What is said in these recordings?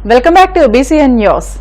Welcome back to BCN news.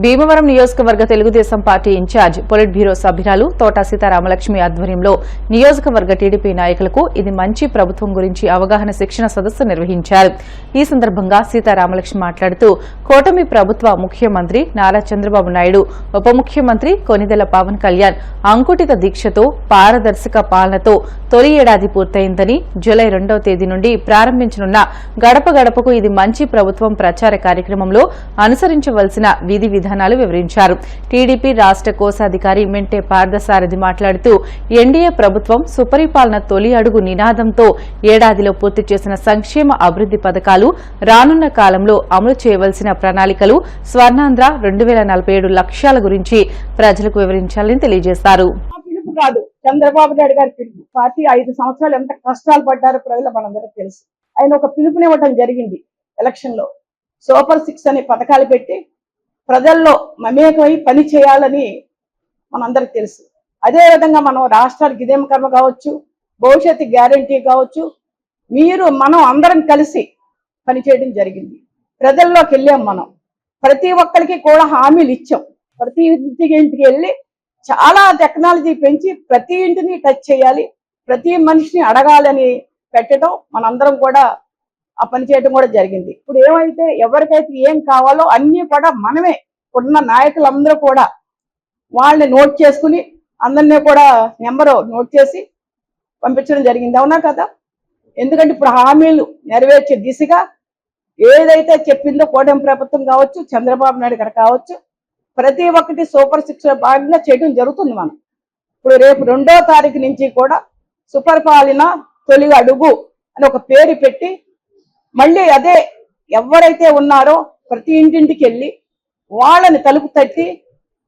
Bhimavaram నియోజకవర్గ Telugu Desam party incharge politburo సభ్యురాలు తోటా సీతారామలక్ష్మి ఆధ్వర్యంలో నియోజకవర్గ టీడీపీ నాయకులకు ఇది మంచి ప్రభుత్వం గురించి అవగాహన శిక్షణ సదస్సు నిర్వహించారు. ఈ సందర్భంగా సీతారామలక్ష్మి మాట్లాడుతూ కూటమి ప్రభుత్వ ముఖ్యమంత్రి నారా చంద్రబాబు నాయుడు, ఉప ముఖ్యమంత్రి కొనిదెల పవన్ కళ్యాణ్ అంకుటిత దీక్షతో పారదర్శక పాలనతో తొలి ఏడాది పూర్తయిందని, జూలై 2వ తేదీ నుండి ప్రారంభించనున్న గడప గడపకు ఇది మంచి ప్రభుత్వం ప్రచార కార్యక్రమంలో అనుసరించవలసిన విధి విధానాలు వివరించారు. టీడీపీ రాష్ట్ర కోశాధికారి మెంటే పార్థసారథి మాట్లాడుతూ ఎన్డీఏ ప్రభుత్వం సుపరిపాలన తొలి అడుగు నినాదంతో ఏడాదిలో పూర్తి చేసిన సంక్షేమ అభివృద్ది పథకాలు, రానున్న కాలంలో అమలు చేయవలసిన ప్రణాళికలు, స్వర్ణాంధ్ర 2047 లక్ష్యాల గురించి ప్రజలకు వివరించాలని తెలియజేశారు. కాదు, చంద్రబాబు నాయుడు గారి పిలుపు. పార్టీ 5 సంవత్సరాలు ఎంత కష్టాలు పడ్డారో ప్రజలు మనందరికీ తెలుసు. ఆయన ఒక పిలుపునివ్వడం జరిగింది. ఎలక్షన్ లో సూపర్ 6 అనే పథకాలు పెట్టి ప్రజల్లో మమేకమై పని చేయాలని మనందరికి తెలుసు. అదే విధంగా మనం రాష్ట్రానికి ఇదేం కర్మ కావచ్చు, భవిష్యత్తు గ్యారంటీ కావచ్చు, మనం అందరం కలిసి పనిచేయడం జరిగింది. ప్రజల్లోకి వెళ్ళాం. మనం ప్రతి ఒక్కరికి కూడా హామీలు ఇచ్చాం. ప్రతి ఇంటికి వెళ్ళి చాలా టెక్నాలజీ పెంచి ప్రతి ఇంటిని టచ్ చేయాలి, ప్రతి మనిషిని అడగాలని పెట్టడం మనందరం కూడా ఆ పని చేయడం కూడా జరిగింది. ఇప్పుడు ఏమైతే ఎవరికైతే ఏం కావాలో అన్ని కూడా మనమే ఉన్న నాయకులందరూ కూడా వాళ్ళని నోట్ చేసుకుని అందరినీ కూడా నెంబరు నోట్ చేసి పంపించడం జరిగింది. అవునా కదా? ఎందుకంటే ఇప్పుడు హామీలు నెరవేర్చే దిశగా ఏదైతే చెప్పిందో కూటమి ప్రభుత్వం కావచ్చు, చంద్రబాబు నాయుడు గారు కావచ్చు, ప్రతి ఒక్కటి సూపర్ 6 భాగంగా చేయడం జరుగుతుంది. మనం ఇప్పుడు రేపు 2వ తారీఖు నుంచి కూడా సుపరిపాలన తొలి అడుగు అని ఒక పేరు పెట్టి మళ్ళీ అదే ఎవరైతే ఉన్నారో ప్రతి ఇంటింటికి వెళ్ళి వాళ్ళని తలుపు తట్టి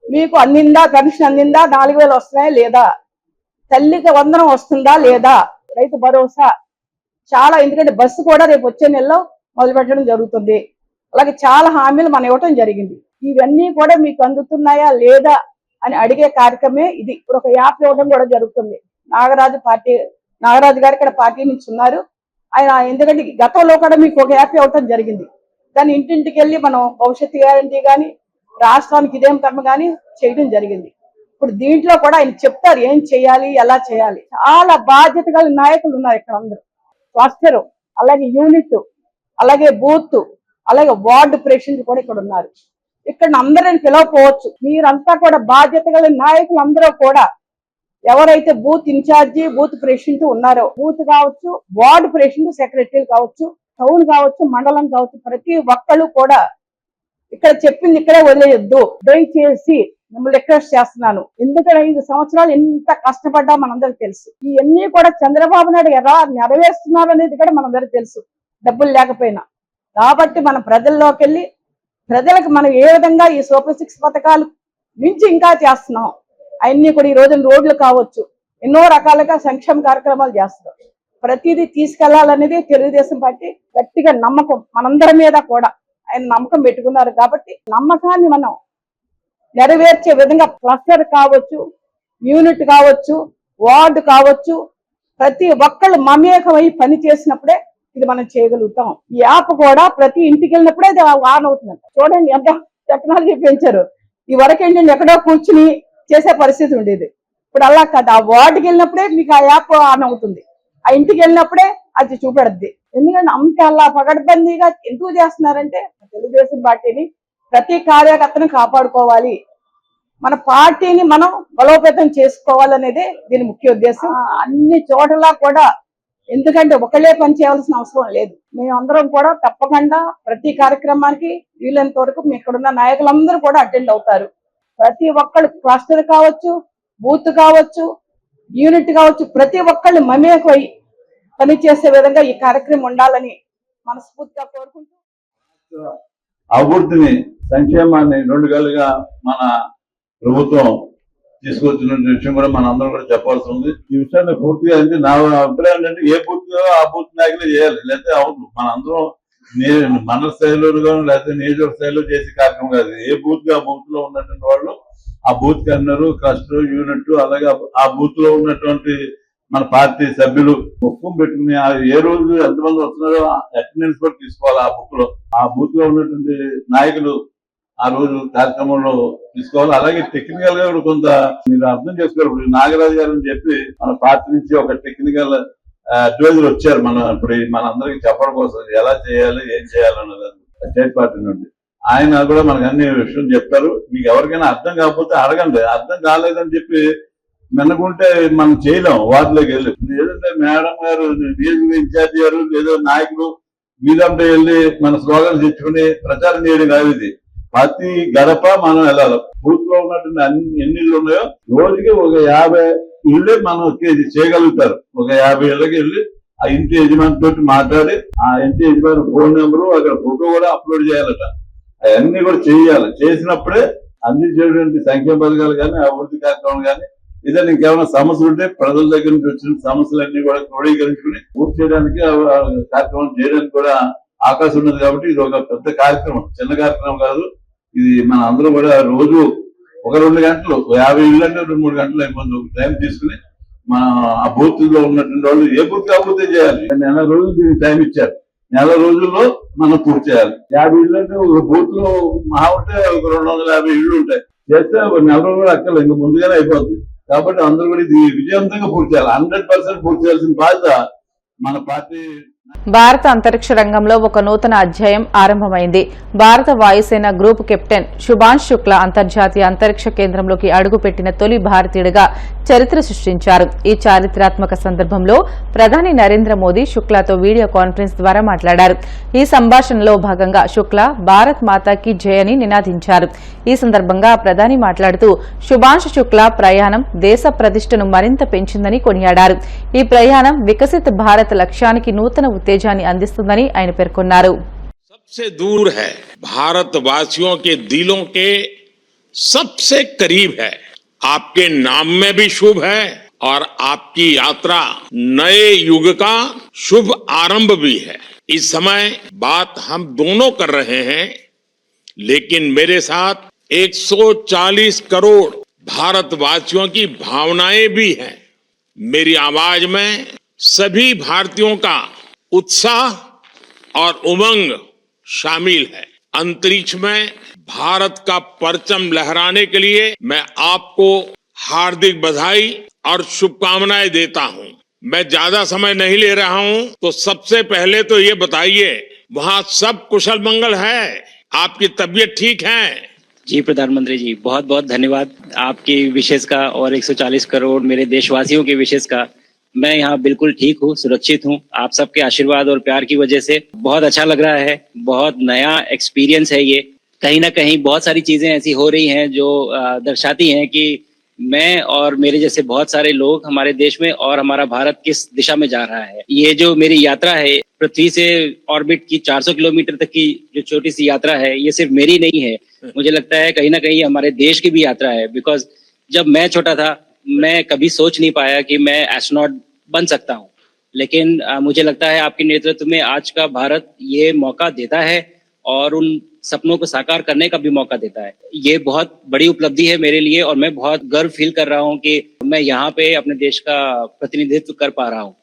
మీకు అందిందా, పెన్షన్ అందిందా, 4000 వస్తున్నాయా లేదా, తల్లికి వందనం వస్తుందా లేదా, రైతు భరోసా చాలా, ఎందుకంటే బస్సు కూడా రేపు వచ్చే నెలలో మొదలు పెట్టడం జరుగుతుంది. అలాగే చాలా హామీలు మనం ఇవ్వటం జరిగింది. ఇవన్నీ కూడా మీకు అందుతున్నాయా లేదా అని అడిగే కార్యక్రమే ఇది. ఇప్పుడు ఒక యాప్ ఇవ్వడం కూడా జరుగుతుంది. నాగరాజు గారు ఇక్కడ పార్టీ నుంచి ఉన్నారు. ఆయన ఎందుకంటే గతంలో కూడా మీకు ఒక యాప్ ఇవ్వటం జరిగింది. దాన్ని ఇంటింటికి వెళ్ళి మనం భవిష్యత్తు గ్యారంటీ కానీ, రాష్ట్రానికి ఇదేం కర్మ కానీ చేయడం జరిగింది. ఇప్పుడు దీంట్లో కూడా ఆయన చెప్తారు ఏం చేయాలి, ఎలా చేయాలి. చాలా బాధ్యత గల నాయకులు ఉన్నారు ఇక్కడ. అందరూ క్లస్టర్, అలాగే యూనిట్, అలాగే బూత్, అలాగే వార్డు ప్రెసిడెంట్ కూడా ఇక్కడ ఉన్నారు. ఇక్కడ అందరిని పిలవకపోవచ్చు. మీరంతా కూడా బాధ్యత గల నాయకులు అందరూ కూడా ఎవరైతే బూత్ ఇన్ఛార్జి, బూత్ ప్రెసిడెంట్ ఉన్నారో, బూత్ కావచ్చు, వార్డు ప్రెసిడెంట్, సెక్రటరీలు కావచ్చు, టౌన్ కావచ్చు, మండలం కావచ్చు, ప్రతి ఒక్కళ్ళు కూడా ఇక్కడ చెప్పింది ఇక్కడే వదిలేయొద్దు. దయచేసి మిమ్మల్ని రిక్వెస్ట్ చేస్తున్నాను. ఎందుకంటే 5 సంవత్సరాలు ఎంత కష్టపడ్డా మనందరికి తెలుసు. ఇవన్నీ కూడా చంద్రబాబు నాయుడు ఎలా నెరవేరుస్తున్నారు అనేది కూడా మనందరికి తెలుసు, డబ్బులు లేకపోయినా. కాబట్టి మనం ప్రజల్లోకి వెళ్ళి ప్రజలకు మనం ఏ విధంగా ఈ సూపర్ 6 పథకాలు మించి ఇంకా చేస్తున్నాం. అవన్నీ కూడా ఈ రోజున రోడ్లు కావచ్చు, ఎన్నో రకాలుగా సంక్షేమ కార్యక్రమాలు చేస్తున్నాం. ప్రతిదీ తీసుకెళ్లాలనేది తెలుగుదేశం పార్టీ గట్టిగా నమ్మకం. మనందరి మీద కూడా ఆయన నమ్మకం పెట్టుకున్నారు. కాబట్టి నమ్మకాన్ని మనం నెరవేర్చే విధంగా క్లస్టర్ కావచ్చు, యూనిట్ కావచ్చు, వార్డు కావచ్చు, ప్రతి ఒక్కళ్ళు మమేకమై పని చేసినప్పుడే ఇది మనం చేయగలుగుతాం. ఈ యాప్ కూడా ప్రతి ఇంటికి వెళ్ళినప్పుడే అది ఆన్ అవుతుందంట. చూడండి ఎంత టెక్నాలజీ పెంచారు. ఈ వరకు ఏంటంటే ఎక్కడో కూర్చుని చేసే పరిస్థితి ఉండేది. ఇప్పుడు అలా కాదు, ఆ వార్డుకి వెళ్ళినప్పుడే మీకు ఆ యాప్ ఆన్ అవుతుంది, ఆ ఇంటికి వెళ్ళినప్పుడే అది చూపెడుద్ది. ఎందుకంటే అంత అలా పగడ్బందీగా ఎందుకు చేస్తున్నారంటే తెలుగుదేశం పార్టీని ప్రతి కార్యకర్తను కాపాడుకోవాలి, మన పార్టీని మనం బలోపేతం చేసుకోవాలనేదే దీని ముఖ్య ఉద్దేశం. అన్ని చోట్ల కూడా ఎందుకంటే ఒకళ్ళే పని చేయాల్సిన అవసరం లేదు. మేమందరం కూడా తప్పకుండా ప్రతి కార్యక్రమానికి వీలైనంత వరకు మీ ఇక్కడున్న నాయకులందరూ కూడా అటెండ్ అవుతారు. ప్రతి ఒక్కళ్ళు క్లస్టర్ కావచ్చు, బూత్ కావచ్చు, యూనిట్ కావచ్చు, ప్రతి ఒక్కళ్ళు మమేకమై పనిచేసే విధంగా ఈ కార్యక్రమం ఉండాలని మనస్ఫూర్తిగా కోరుకుంటూ అభివృద్ధిని, సంక్షేమాన్ని 2 గలుగా మన ప్రభుత్వం తీసుకొచ్చిన విషయం కూడా మన అందరం కూడా చెప్పాల్సి ఉంది. ఈ విషయాన్ని పూర్తిగా అంటే నా అభిప్రాయం ఏంటంటే ఏ బూత్ ఆ బూత్ నాయకులే చేయాలి. లేకపోతే అవును మన అందరం మండల స్థాయిలో లేకపోతే నియోజకవర్గ స్థాయిలో చేసే కార్యక్రమం కాదు. ఏ బూత్ ఆ బూత్ లో ఉన్నటువంటి వాళ్ళు ఆ బూత్ కన్నరు, క్లస్టర్, యూనిట్, అలాగే ఆ బూత్ లో ఉన్నటువంటి మన పార్టీ సభ్యులు బుక్ పెట్టుకుని ఏ రోజు ఎంతమంది వస్తున్నారో అటెండెన్స్ కూడా తీసుకోవాలి ఆ బుక్ లో. ఆ బూత్ లో ఉన్నటువంటి నాయకులు ఆ రోజు కార్యక్రమంలో తీసుకోవాలి. అలాగే టెక్నికల్ గా కూడా కొంత మీరు అర్థం చేసుకోవాలి. ఇప్పుడు నాగరాజు గారు అని చెప్పి మన పార్టీ నుంచి ఒక టెక్నికల్ అడ్వైజర్ వచ్చారు. ఇప్పుడు మన అందరికి చెప్పడం కోసం ఎలా చేయాలి ఏం చేయాలన్నది స్టేట్ పార్టీ నుండి. ఆయన కూడా మనకు అన్ని విషయం చెప్తారు. మీకు ఎవరికైనా అర్థం కాకపోతే అడగండి. అర్థం కాలేదని చెప్పి మెనకుంటే మనం చేయలేం వాటిలోకి వెళ్ళి. ఏదంటే మేడం గారు ఇన్ఛార్జి గారు లేదా నాయకులు వీళ్ళంటే వెళ్ళి మన స్లోగన్స్ తెచ్చుకుని ప్రచారం చేయడం కాదు. ఇది ప్రతి గడప మనం వెళ్ళాలి. బూత్ లో ఉన్నటువంటి ఎన్ని ఇళ్ళు ఉన్నాయో రోజుకి ఒక 50 ఇళ్ళే మనం చేయగలుగుతారు. ఒక 50 ఇళ్ళకి వెళ్ళి ఆ ఇంటి యజమాని తోటి మాట్లాడి ఆ ఇంటి యజమాని ఫోన్ నెంబరు అక్కడ ఫోటో కూడా అప్లోడ్ చేయాలట. అవన్నీ కూడా చేయాలి. చేసినప్పుడే అందించేటువంటి సంక్షేమ పథకాలు కానీ అభివృద్ధి కార్యక్రమాలు కానీ ఏదైనా ఇంకేమైనా సమస్యలు ఉంటే ప్రజల దగ్గర నుంచి వచ్చిన సమస్యలన్నీ కూడా క్రోడీకరించుకుని పూర్తి చేయడానికి కార్యక్రమం చేయడానికి కూడా అవకాశం ఉన్నది. కాబట్టి ఇది ఒక పెద్ద కార్యక్రమం, చిన్న కార్యక్రమం కాదు. ఇది మన అందరూ కూడా రోజు ఒక 2 గంటలు 50 ఇళ్ళు అంటే 2-3 గంటలు అయిపోతుంది. ఒక టైం తీసుకుని మన ఆ బూత్ లో ఉన్నటువంటి వాళ్ళు ఏ బూత్ కాకపోతే చేయాలి. నెల రోజులు దీనికి టైం ఇచ్చారు. నెల రోజుల్లో మనం పూర్తి చేయాలి. 50 ఇళ్ళు అంటే ఒక బూత్ లో మహా ఉంటే ఒక 250 ఇళ్ళు ఉంటాయి. చేస్తే ఒక నెల రోజులు అక్కర్లేదు, ఇంకా ముందుగానే అయిపోతుంది. కాబట్టి అందరూ కూడా ఇది విజయవంతంగా పూర్తి చేయాలి. 100% పూర్తి చేయాల్సిన బాధ్యత మన పార్టీ. భారత అంతరిక్ష రంగంలో ఒక నూతన అధ్యాయం ఆరంభమైంది. భారత వాయుసేన గ్రూప్ కెప్టెన్ శుభాంశ్ శుక్లా అంతర్జాతీయ అంతరిక్ష కేంద్రంలోకి అడుగుపెట్టిన తొలి భారతీయుడిగా చరిత్ర సృష్టించారు. ఈ చారిత్రాత్మక సందర్భంలో ప్రధాని నరేంద్ర మోదీ శుక్లాతో వీడియో కాన్ఫరెన్స్ ద్వారా మాట్లాడారు. ఈ సంభాషణలో భాగంగా శుక్లా భారత్ మాతాకి జై అని నినాదించారు. ఈ సందర్భంగా ప్రధాని మాట్లాడుతూ శుభాంశ్ శుక్లా ప్రయాణం దేశ ప్రతిష్టను మరింత పెంచిందని కొనియాడారు. ఈ ప్రయాణం వికసిత భారత్ లక్ష్యానికి నూతన ఉత్తేజాన్ని అందిస్తుందని ఆయన పేర్కొన్నారు. सबसे दूर है, भारतवासियों के दिलों के सबसे करीब है. आपके नाम में भी शुभ है और आपकी यात्रा नए युग का शुभ आरंभ भी है. इस समय बात हम दोनों कर रहे हैं, लेकिन मेरे साथ 140 करोड़ भारतवासियों की भावनाएं भी हैं. मेरी आवाज में सभी भारतीयों का उत्साह और उमंग शामिल है. अंतरिक्ष में भारत का परचम लहराने के लिए मैं आपको हार्दिक बधाई और शुभकामनाएं देता हूं. मैं ज्यादा समय नहीं ले रहा हूं, तो सबसे पहले तो ये बताइए वहां सब कुशल मंगल है? आपकी तबीयत ठीक है? जी प्रधानमंत्री जी, बहुत बहुत धन्यवाद आपकी विशेष का और 140 करोड़ मेरे देशवासियों के विशेष का. मैं यहाँ बिल्कुल ठीक हूँ, सुरक्षित हूँ. आप सबके आशीर्वाद और प्यार की वजह से बहुत अच्छा लग रहा है. बहुत नया एक्सपीरियंस है ये. कहीं ना कहीं बहुत सारी चीजें ऐसी हो रही हैं जो दर्शाती हैं कि मैं और मेरे जैसे बहुत सारे लोग हमारे देश में और हमारा भारत किस दिशा में जा रहा है. ये जो मेरी यात्रा है पृथ्वी से ऑर्बिट की 400 किलोमीटर तक की जो छोटी सी यात्रा है, ये सिर्फ मेरी नहीं है. मुझे लगता है कहीं ना कहीं हमारे देश की भी यात्रा है. बिकॉज जब मैं छोटा था मैं कभी सोच नहीं पाया कि मैं एस्ट्रोनॉट बन सकता हूँ, लेकिन मुझे लगता है आपके नेतृत्व में आज का भारत ये मौका देता है और उन सपनों को साकार करने का भी मौका देता है. ये बहुत बड़ी उपलब्धि है मेरे लिए और मैं बहुत गर्व फील कर रहा हूँ कि मैं यहाँ पे अपने देश का प्रतिनिधित्व कर पा रहा हूँ.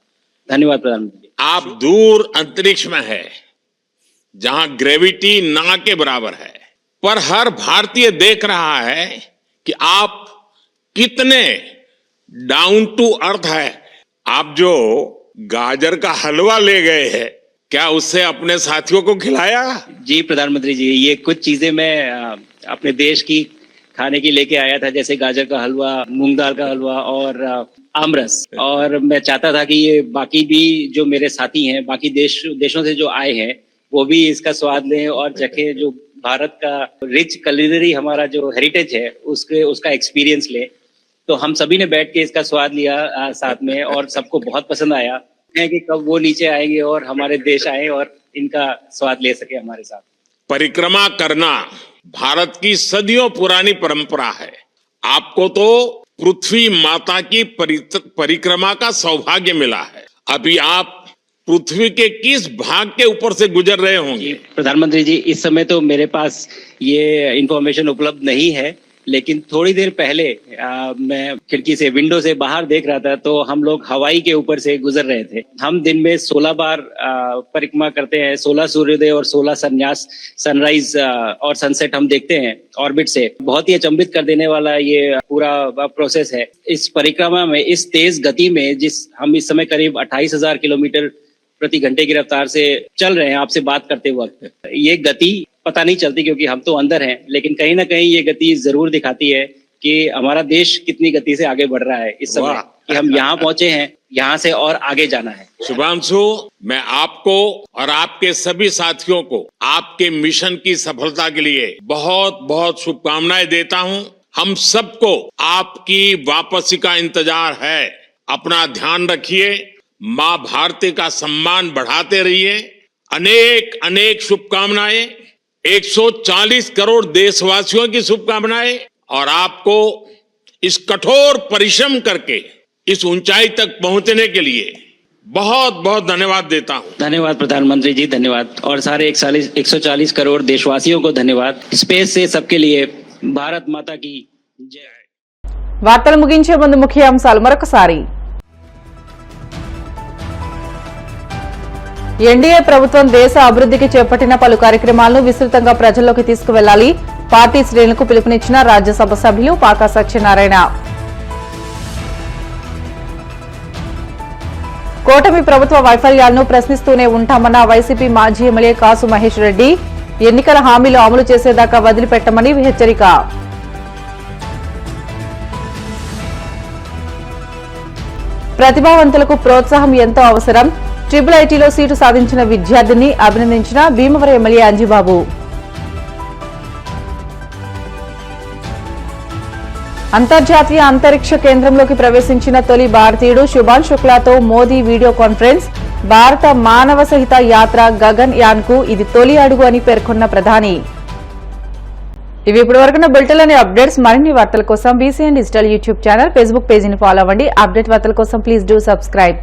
धन्यवाद प्रधानमंत्री. आप दूर अंतरिक्ष में है, जहां ग्रेविटी ना के बराबर है, पर हर भारतीय देख रहा है कि आप कितने डाउन टू अर्थ है. आप जो गाजर का हलवा ले गए हैं, क्या उससे अपने साथियों को खिलाया? जी प्रधानमंत्री जी, ये कुछ चीजें मैं अपने देश की खाने की लेके आया था, जैसे गाजर का हलवा, मूंग दाल का हलवा और आमरस. और मैं चाहता था कि ये बाकी भी जो मेरे साथी हैं बाकी देशों से जो आए हैं वो भी इसका स्वाद लें और चखें. जो भारत का रिच कलिनरी हमारा जो हेरिटेज है उसका एक्सपीरियंस लें. तो हम सभी ने बैठ के इसका स्वाद लिया साथ में और सबको बहुत पसंद आया है कि कब वो नीचे आएंगे और हमारे देश आए और इनका स्वाद ले सके हमारे साथ. परिक्रमा करना भारत की सदियों पुरानी परंपरा है. आपको तो पृथ्वी माता की परिक्रमा का सौभाग्य मिला है. अभी आप पृथ्वी के किस भाग के ऊपर से गुजर रहे होंगे? प्रधानमंत्री जी, इस समय तो मेरे पास ये इंफॉर्मेशन उपलब्ध नहीं है, लेकिन थोड़ी देर पहले मैं खिड़की से विंडो से बाहर देख रहा था तो हम लोग हवाई के ऊपर से गुजर रहे थे। हम दिन में 16 बार परिक्रमा करते हैं, 16 सूर्योदय और 16 संन्यास, सनराइज और सनसेट हम देखते हैं ऑर्बिट से। बहुत ही अचंभित कर देने वाला ये पूरा प्रोसेस है। इस परिक्रमा में इस तेज गति में हम इस समय करीब 28,000 किलोमीटर प्रति घंटे की रफ्तार से चल रहे हैं आपसे बात करते वक्त, ये गति पता नहीं चलती क्योंकि हम तो अंदर हैं, लेकिन कहीं ना कहीं ये गति जरूर दिखाती है कि हमारा देश कितनी गति से आगे बढ़ रहा है इस समय, कि हम यहाँ पहुंचे हैं, यहाँ से और आगे जाना है। शुभांशु, मैं आपको और आपके सभी साथियों को आपके मिशन की सफलता के लिए बहुत बहुत शुभकामनाएं देता हूं। हम सबको आपकी वापसी का इंतजार है। अपना ध्यान रखिए, माँ भारती का सम्मान बढ़ाते रहिए। अनेक अनेक शुभकामनाएं, 140 करोड़ देशवासियों की शुभकामनाएं, और आपको इस कठोर परिश्रम करके इस ऊंचाई तक पहुंचने के लिए बहुत बहुत धन्यवाद देता हूं। धन्यवाद प्रधानमंत्री जी, धन्यवाद, और सारे 140 करोड़ देशवासियों को धन्यवाद। स्पेस से सबके लिए भारत माता की जय। వార్తలు ముగించే ముందు ముఖ్య అంశాలు మరొకసారి. ఎన్డీఏ ప్రభుత్వం దేశ అభివృద్ధికి చేపట్టిన పలు కార్యక్రమాలను విస్తృతంగా ప్రజల్లోకి తీసుకువెళ్లాలి. పార్టీ శ్రేణులకు పిలుపునిచ్చిన రాజ్యసభ సభ్యులు పాకా సత్యనారాయణ. కూటమి ప్రభుత్వ వైఫల్యాలను ప్రశ్నిస్తూనే ఉంటామన్న వైసీపీ మాజీ ఎమ్మెల్యే కాసు మహేష్ రెడ్డి. ఎన్నికల హామీలు అమలు చేసేదాకా వదిలిపెట్టమని హెచ్చరిక. ప్రతిభావంతులకు ప్రోత్సాహం ఎంతో అవసరం. ట్రిపుల్ ఐటీలో సీటు సాధించిన విద్యార్థిని అభినందించిన భీమవరం ఎమ్మెల్యే అంజిబాబు. అంతర్జాతీయ అంతరిక్ష కేంద్రంలోకి ప్రవేశించిన తొలి భారతీయుడు శుభాన్ శుక్లాతో మోదీ వీడియో కాన్ఫరెన్స్. భారత మానవ సహిత యాత్ర గగన్ యాన్ కు ఇది తొలి అడుగు అని పేర్కొన్న ప్రధాని. ఇవి ఇప్పటివరకున్న బులెటిన్లోని అప్డేట్స్. మరిన్ని వార్తల కోసం BCN digital YouTube channel, Facebook పేజీని ఫాలో అవ్వండి. అప్డేట్ వార్తల కోసం ప్లీజ్ డూ సబ్స్క్రైబ్.